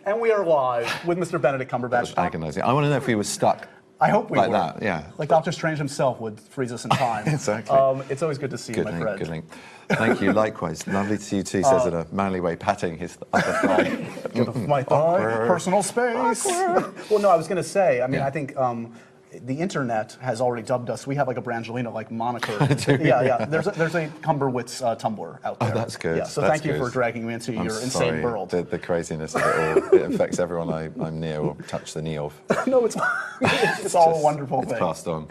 And we are live with Mr. Benedict Kamberbэтch. Agonizing. I want to know if we were stuck. I hope we like were. That, yeah. Like Doctor Strange himself would freeze us in time. Exactly. It's always good to see you, my friend. Good link. Thank you, likewise. Lovely to see you too, says in a manly way, patting his upper thigh. My thigh, personal space. Well, no, I was going to say, I mean, I think the internet has already dubbed us. We have like a Brangelina-like moniker. Yeah. There's a Cumberwitz Tumblr out there. Oh, that's good. Yeah, so that's thank you for dragging me into your insane world. The craziness of it all. It affects everyone I'm near or touch the knee of. No, it's all a wonderful thing. It's passed on.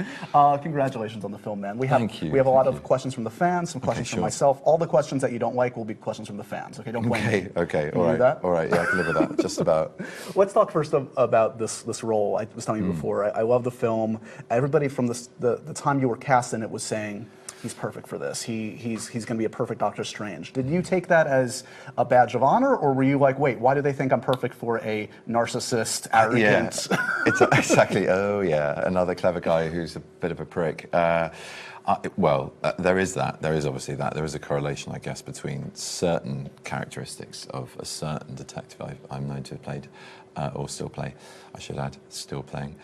Congratulations on the film, man. Thank you. We have a lot of questions from the fans, some questions from myself. All the questions that you don't like will be questions from the fans. Okay, don't blame me. Okay, all right. All right, yeah, I can live with that, just about. Let's talk first about this role. I was telling you before, I love the film. Everybody from the time you were cast in it was saying, he's perfect for this. He's going to be a perfect Doctor Strange. Did you take that as a badge of honor, or were you like, wait, why do they think I'm perfect for a narcissist, arrogant? Yeah, it's exactly. Oh yeah, another clever guy who's a bit of a prick. There is that. There is obviously that. There is a correlation, I guess, between certain characteristics of a certain detective I'm known to have played, or still play, I should add, still playing.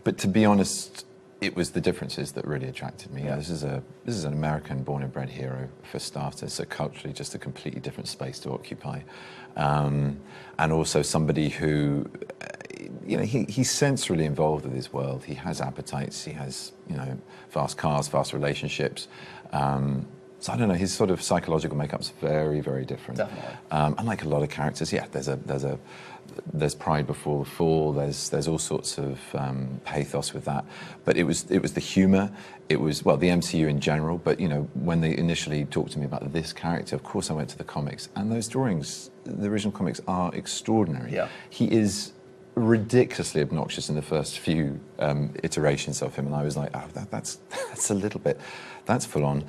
But to be honest, it was the differences that really attracted me. Yeah, this is an American born and bred hero for starters, so culturally just a completely different space to occupy. And also somebody who, he's sensorily involved with his world. He has appetites, he has, fast cars, fast relationships. So I don't know, his sort of psychological makeup's very, very different. Definitely. Unlike a lot of characters, yeah, there's pride before the fall. There's all sorts of pathos with that, but it was the humour. It was the MCU in general. But when they initially talked to me about this character, of course I went to the comics, and those drawings, the original comics, are extraordinary. Yeah. He is ridiculously obnoxious in the first few iterations of him, and I was like, oh, that's a little bit. That's full on.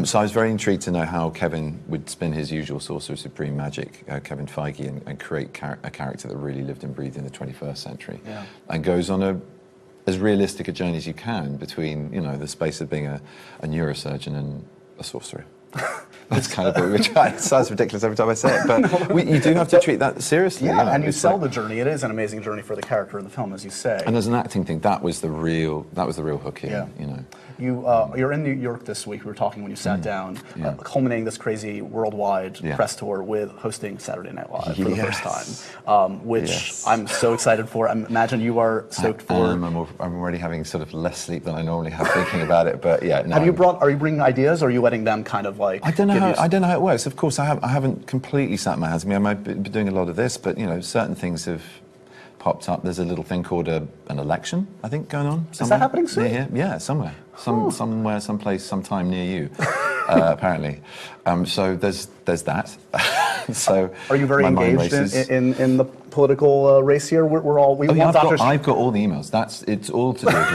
So I was very intrigued to know how Kevin would spin his usual Sorcerer Supreme magic, Kevin Feige, and create a character that really lived and breathed in the 21st century, and goes on as realistic a journey as you can between the space of being a neurosurgeon and a sorcerer. That's kind of what we're trying. It sounds ridiculous every time I say it, but you do have to treat that seriously. Yeah, and you sell the journey. It is an amazing journey for the character in the film, as you say. And as an acting thing, that was the real hook here. Yeah. You're in New York this week. We were talking when you sat down, culminating this crazy worldwide press tour with hosting Saturday Night Live for the first time, which I'm so excited for. I imagine you are stoked for. I'm already having sort of less sleep than I normally have thinking about it. But yeah, no, are you bringing ideas, or are you letting them kind of like? I don't know how it works. Of course, I haven't completely sat my hands. I mean, I've been doing a lot of this, but certain things have popped up. There's a little thing called an election, I think, going on. Is that happening soon? Near here? Yeah, somewhere. Somewhere, someplace, sometime near you, apparently. So there's that. So are you very engaged in the political race here? I've got all the emails. It's all to do with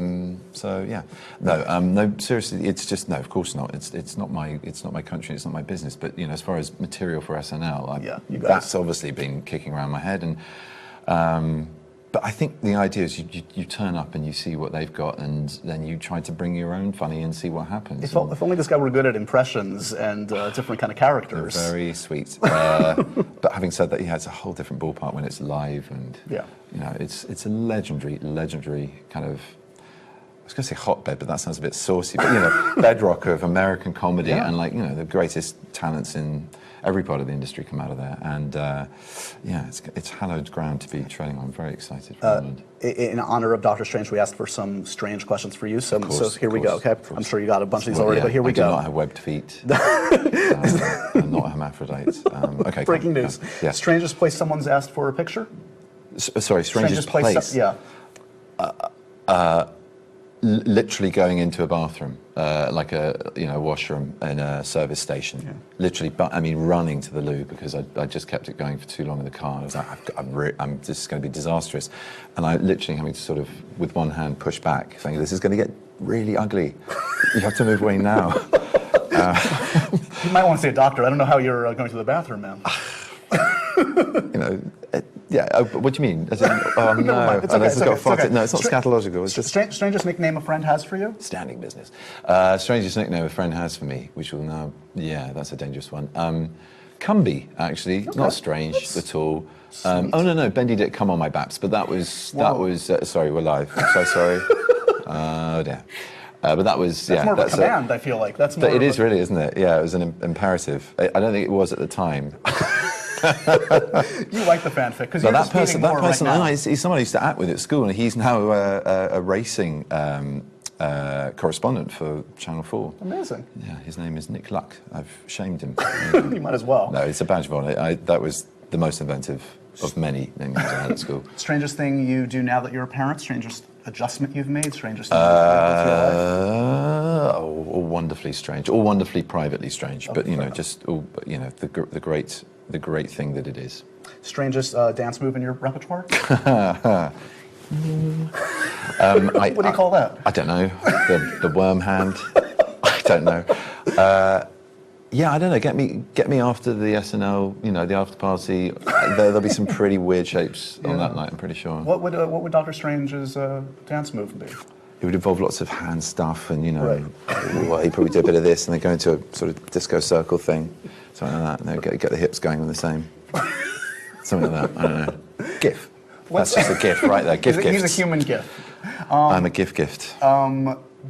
me. So yeah, no, seriously, it's just no. Of course not. It's not my country. It's not my business. But as far as material for SNL, that's obviously been kicking around my head. And but I think the idea is you turn up and you see what they've got, and then you try to bring your own funny and see what happens. If only this guy were good at impressions and different kind of characters. They're very sweet. But having said that, it's a whole different ballpark when it's live, and it's a legendary kind of. I was going to say hotbed, but that sounds a bit saucy. But bedrock of American comedy, and the greatest talents in every part of the industry come out of there. And it's hallowed ground to be treading on. I'm very excited for it. In honor of Doctor Strange, we asked for some strange questions for you. So here we go. Okay, I'm sure you got a bunch of these already, but here we go. I do not have webbed feet. I'm not a hermaphrodite. Okay. Breaking news. Yeah. Strangest place someone's asked for a picture. Sorry, strangest place. Yeah. Literally going into a bathroom, like a washroom in a service station. Yeah. Literally, but I mean running to the loo because I just kept it going for too long in the car. I was like, I'm just going to be disastrous, and I literally having to sort of with one hand push back, saying this is going to get really ugly. You have to move away now. You might want to see a doctor. I don't know how you're going to the bathroom, man. What do you mean? As in, oh no, it's okay. No, it's not scatological. It's just strangest nickname a friend has for you. Standing business. Strangest nickname a friend has for me, which will now, that's a dangerous one. Cumby, actually, not strange at all. Oh no, Bendedict come on my baps, but that was sorry, we're live. I'm so sorry. Oh dear. But that was that's more of a command. I feel like that's more. It is really, isn't it? Yeah, it was an imperative. I don't think it was at the time. You like the fanfic because you're that person, right now. he's someone I used to act with at school, and he's now a racing correspondent for Channel 4. Amazing. Yeah, his name is Nick Luck. I've shamed him. You might as well. No, it's a badge of honour. That was the most inventive of many names I had at school. Strangest thing you do now that you're a parent? Strangest adjustment you've made? Strangest thing you've done with your life? All wonderfully strange, all wonderfully privately strange, but you know, just all, you know, the great thing that it is. Strangest dance move in your repertoire? What do you call that? I don't know. The worm hand. I don't know. Yeah, I don't know. Get me after the SNL, you know, the after party. There'll be some pretty weird shapes on that night, I'm pretty sure. What would Doctor Strange's dance move be? It would involve lots of hand stuff, and you know, well, he'd probably do a bit of this, and then go into a sort of disco circle thing, something like that, and then get the hips going on the same, something like that. I don't know. GIF. That's just a GIF right there. GIF. He's a human GIF. I'm a gift.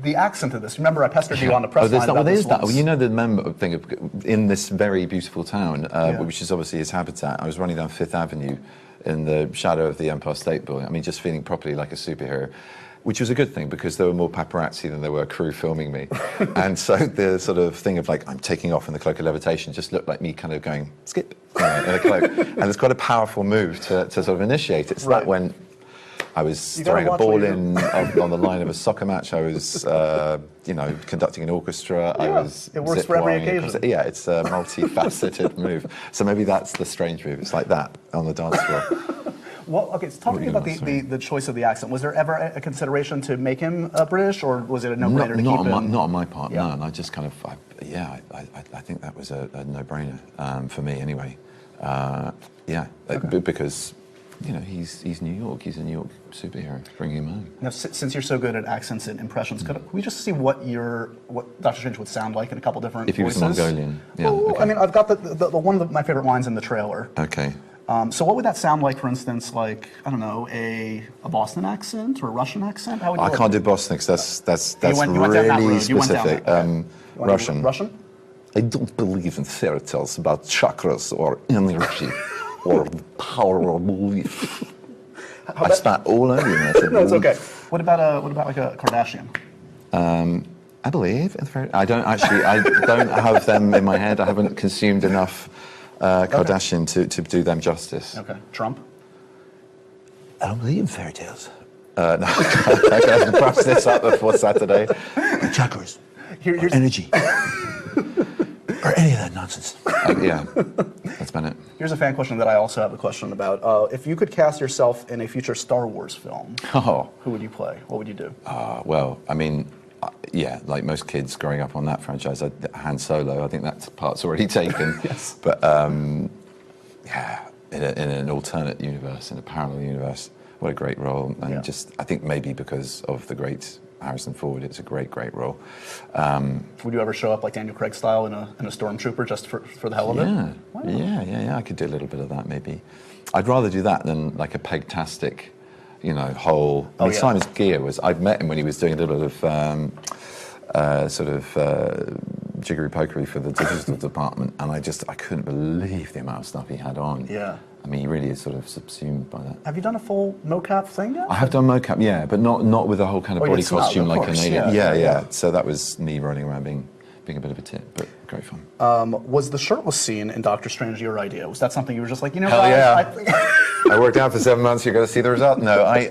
The accent of this. Remember, I pestered you on the press line about this once. Well, you know the member thing of in this very beautiful town, which is obviously his habitat. I was running down Fifth Avenue in the shadow of the Empire State Building. I mean, just feeling properly like a superhero, which was a good thing because there were more paparazzi than there were crew filming me. And so the sort of thing of like, I'm taking off in the cloak of levitation just looked like me kind of going, skip, you know, in a cloak. And it's quite a powerful move to sort of initiate it. So that when I was throwing a ball in on the line of a soccer match. I was, you know, conducting an orchestra. Yeah, I was. It works for every occasion. Yeah, it's a multifaceted move. So maybe that's the strange move. It's like that on the dance floor. Well, okay. So talk to me about the choice of the accent. Was there ever a consideration to make him British, or was it a no-brainer to keep him? Not on my part. Yeah. No, and I just kind of, I think that was a no-brainer for me anyway. Because. You know, he's New York. He's a New York superhero. Bring him home. Now, since you're so good at accents and impressions, could we just see what Doctor Strange would sound like in a couple different voices? If he was Mongolian, yeah. Well, okay. I mean, I've got the one of my favorite lines in the trailer. Okay. So what would that sound like, for instance, like, I don't know, a Boston accent or a Russian accent? How would you I can't do Boston because that's you went really down that road. specific. Okay. Russian. Russian? I don't believe in fairy tales about chakras or energy or power of belief. I spat all over you. I said, no, it's okay. What about like a Kardashian? I believe. I don't have them in my head. I haven't consumed enough Kardashian to do them justice. Okay. Trump? I don't believe in fairy tales. No, I'm going to have to brush this up before Saturday. Chakras. Or energy. Or any of that nonsense. Yeah, that's been it. Here's a fan question that I also have a question about. If you could cast yourself in a future Star Wars film, who would you play? What would you do? Well, I mean, yeah, like most kids growing up on that franchise, Han Solo, I think that part's already taken. Yes. But, yeah, in an alternate universe, in a parallel universe, what a great role. And just, I think maybe because of the great Harrison Ford, it's a great role. Would you ever show up like Daniel Craig style in a stormtrooper just for the hell of it? Wow. Yeah. I could do a little bit of that maybe. I'd rather do that than like a pegtastic, you know, whole. I mean, Simon's gear was. I'd met him when he was doing a little bit of jiggery pokery for the digital department, and I couldn't believe the amount of stuff he had on. Yeah. I mean, he really is sort of subsumed by that. Have you done a full mocap thing yet? I have done mocap, yeah, but not with a whole kind of body costume like an alien. Yeah. So that was me running around being a bit of a tit, but great fun. Was the shirtless scene in Doctor Strange your idea? Was that something you were just like, you know, hell yeah. I worked out for 7 months. You're going to see the result. No, I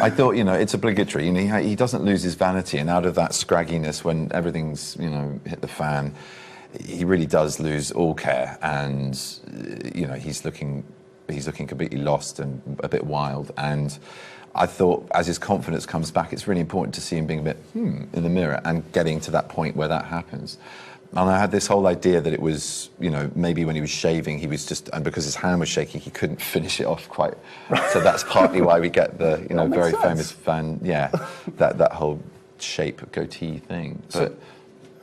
thought, you know, it's obligatory. You know, he doesn't lose his vanity, and out of that scragginess, when everything's, you know, hit the fan, he really does lose all care, and you know, he's looking completely lost and a bit wild. And I thought, as his confidence comes back, it's really important to see him being a bit in the mirror and getting to that point where that happens. And I had this whole idea that it was, you know, maybe when he was shaving, he was just, and because his hand was shaking, he couldn't finish it off quite. So that's partly why we get the, you know, very famous fan, that whole shape goatee thing. But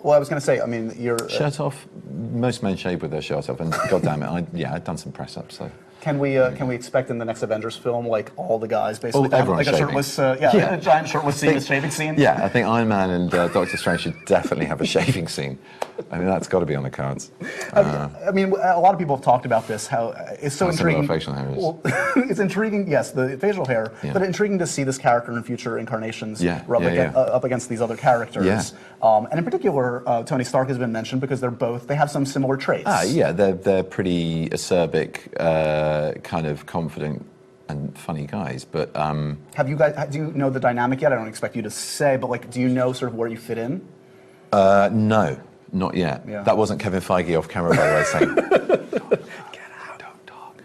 Well, I was going to say, I mean, you're... Shirt off. Most men shave with their shirt off, and God damn it, I'd done some press ups. So. Can we expect in the next Avengers film, like, all the guys basically have everyone's like a shaving. shirtless, a giant shirtless scene, a shaving scene? Yeah, I think Iron Man and Doctor Strange should definitely have a shaving scene. I mean, that's got to be on the cards. I mean, a lot of people have talked about this, how it's so intriguing. Facial hair is. Well, it's intriguing, yes, the facial hair, but intriguing to see this character in future incarnations up against these other characters. Yeah. And in particular, Tony Stark has been mentioned because they have some similar traits. Yeah, they're pretty acerbic, kind of confident and funny guys. But do you know the dynamic yet? I don't expect you to say, but like, do you know sort of where you fit in? No, not yet. Yeah. That wasn't Kevin Feige off camera, by the way, saying, "Get out, don't talk."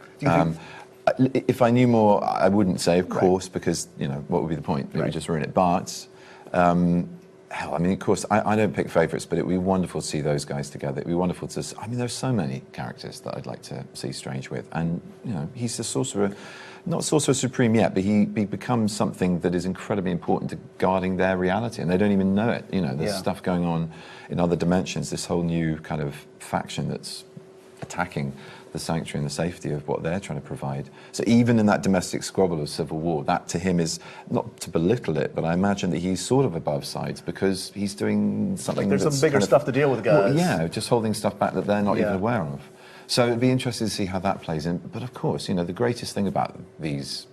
If I knew more, I wouldn't say, of course, because what would be the point? It would just ruin it. But hell, I mean, of course, I don't pick favourites, but it would be wonderful to see those guys together. It would be wonderful to. I mean, there's so many characters that I'd like to see Strange with, and he's the sorcerer. Not Sorcerer Supreme yet, but he becomes something that is incredibly important to guarding their reality, and they don't even know it. There's stuff going on in other dimensions, this whole new kind of faction that's attacking the sanctuary and the safety of what they're trying to provide. So even in that domestic squabble of civil war, that to him is, not to belittle it, but I imagine that he's sort of above sides because he's doing something like there's some bigger stuff to deal with, guys. Well, just holding stuff back that they're not even aware of. So it'd be interesting to see how that plays in. But of course, the greatest thing about these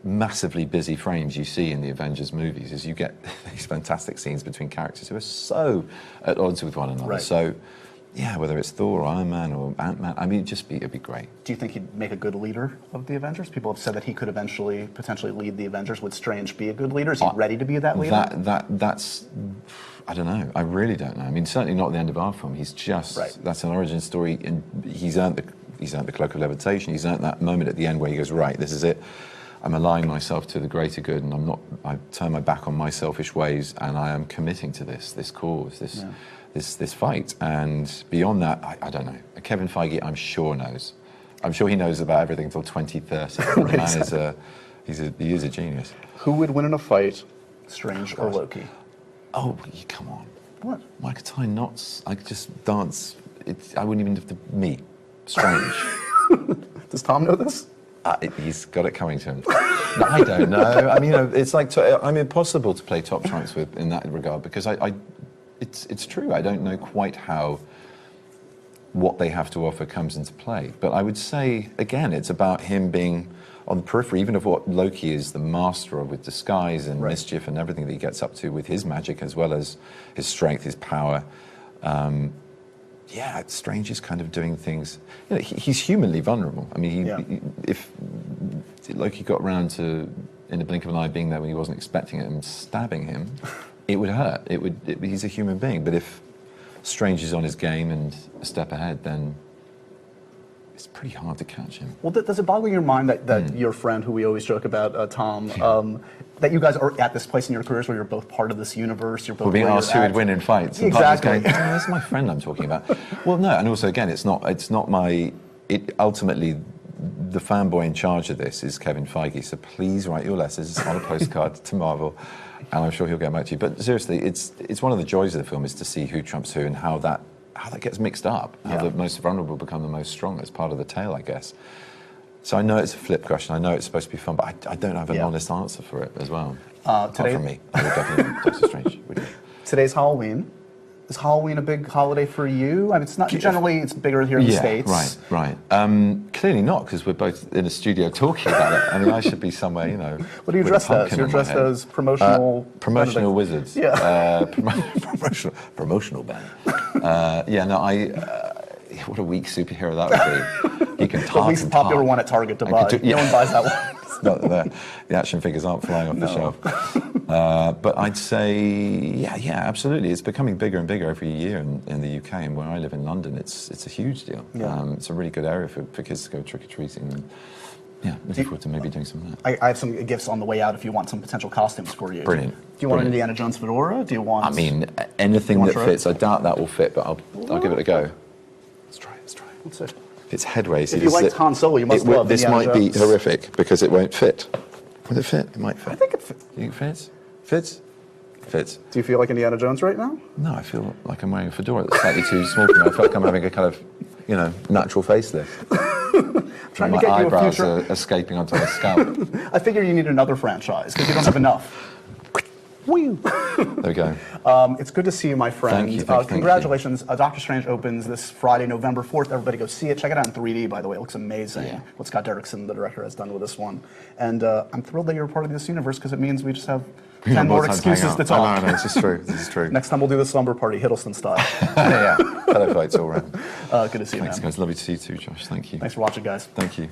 massively busy frames you see in the Avengers movies is you get these fantastic scenes between characters who are so at odds with one another. Right. So, yeah, whether it's Thor or Iron Man or Ant-Man, I mean, it'd be great. Do you think he'd make a good leader of the Avengers? People have said that he could eventually, potentially lead the Avengers. Would Strange be a good leader? Is he ready to be that leader? That's... I don't know. I really don't know. I mean, certainly not at the end of our film. He's just that's an origin story, and he's earned the cloak of levitation. He's earned that moment at the end where he goes, right, this is it. I'm aligning myself to the greater good, and I turn my back on my selfish ways, and I am committing to this cause, this fight. And beyond that, I don't know. Kevin Feige, I'm sure knows. I'm sure he knows about everything until 2030. The man he is a genius. Who would win in a fight, Strange or Loki? Oh, come on. What? I could tie knots. I could just dance. I wouldn't even have to meet. Strange. Does Tom know this? He's got it coming to him. No, I don't know. I mean, it's like I'm impossible to play top trumps with in that regard because it's true. I don't know quite how what they have to offer comes into play. But I would say again, it's about him being on the periphery, even of what Loki is the master of with disguise and mischief and everything that he gets up to with his magic as well as his strength, his power. Strange is kind of doing things. He's humanly vulnerable. I mean, if Loki got around to, in the blink of an eye, being there when he wasn't expecting it and stabbing him, it would hurt. He's a human being. But if Strange is on his game and a step ahead, then it's pretty hard to catch him. Well, does it boggle your mind that your friend, who we always joke about, Tom, that you guys are at this place in your careers where you're both part of this universe? You're both being asked who would win in fights. Exactly. And going, that's my friend I'm talking about. Well, no, and also again, it's not my. Ultimately, the fanboy in charge of this is Kevin Feige. So please write your letters on a postcard to Marvel, and I'm sure he'll get back to you. But seriously, it's one of the joys of the film is to see who trumps who and how that gets mixed up, how the most vulnerable become the most strong. It's part of the tale, I guess. So I know it's a flip question, I know it's supposed to be fun, but I don't have an honest answer for it as well. Apart from me, I would definitely Doctor Strange. Today's Halloween. Is Halloween a big holiday for you? I mean, it's not generally. It's bigger here in the States. Right. Clearly not, because we're both in a studio talking about it. I mean, I should be somewhere, What are you dressed as? You're dressed as promotional wizards. Yeah. Promotional band. What a weak superhero that would be. You can the least popular one at Target to buy. No one buys that one. Not the action figures aren't flying off the shelf. But I'd say, absolutely. It's becoming bigger and bigger every year in the UK, and where I live in London, it's a huge deal. Yeah. It's a really good area for kids to go trick-or-treating. Looking forward to maybe doing some of that. I have some gifts on the way out if you want some potential costumes for you. Brilliant. Do you want an Indiana Jones fedora? Do you want... I mean, anything that fits. I doubt that will fit, but I'll give it a go. Let's try. Let's see. If it's headways. If you liked Han Solo, you must love this Indiana might Jones. be horrific because it won't fit. Will it fit? It might fit. I think it fits. You think it fits? Fits? fits. Do you feel like Indiana Jones right now? No, I feel like I'm wearing a fedora that's slightly too small for me. I feel like I'm having a kind of, natural facelift. Trying my to get you a eyebrows future. are escaping onto my scalp. I figure you need another franchise because you don't have enough. There we go. It's good to see you, my friend. Thank you. Congratulations. Doctor Strange opens this Friday, November 4th. Everybody go see it. Check it out in 3D, by the way. It looks amazing. Yeah. What Scott Derrickson, the director, has done with this one. And I'm thrilled that you're a part of this universe because it means we just have 10 more excuses to talk. No, this is true. This is true. Next time we'll do the slumber party, Hiddleston style. Yeah, fellow fights all around. Good to see you, Thanks, man. guys. Lovely to see you too, Josh. Thank you. Thanks for watching, guys. Thank you.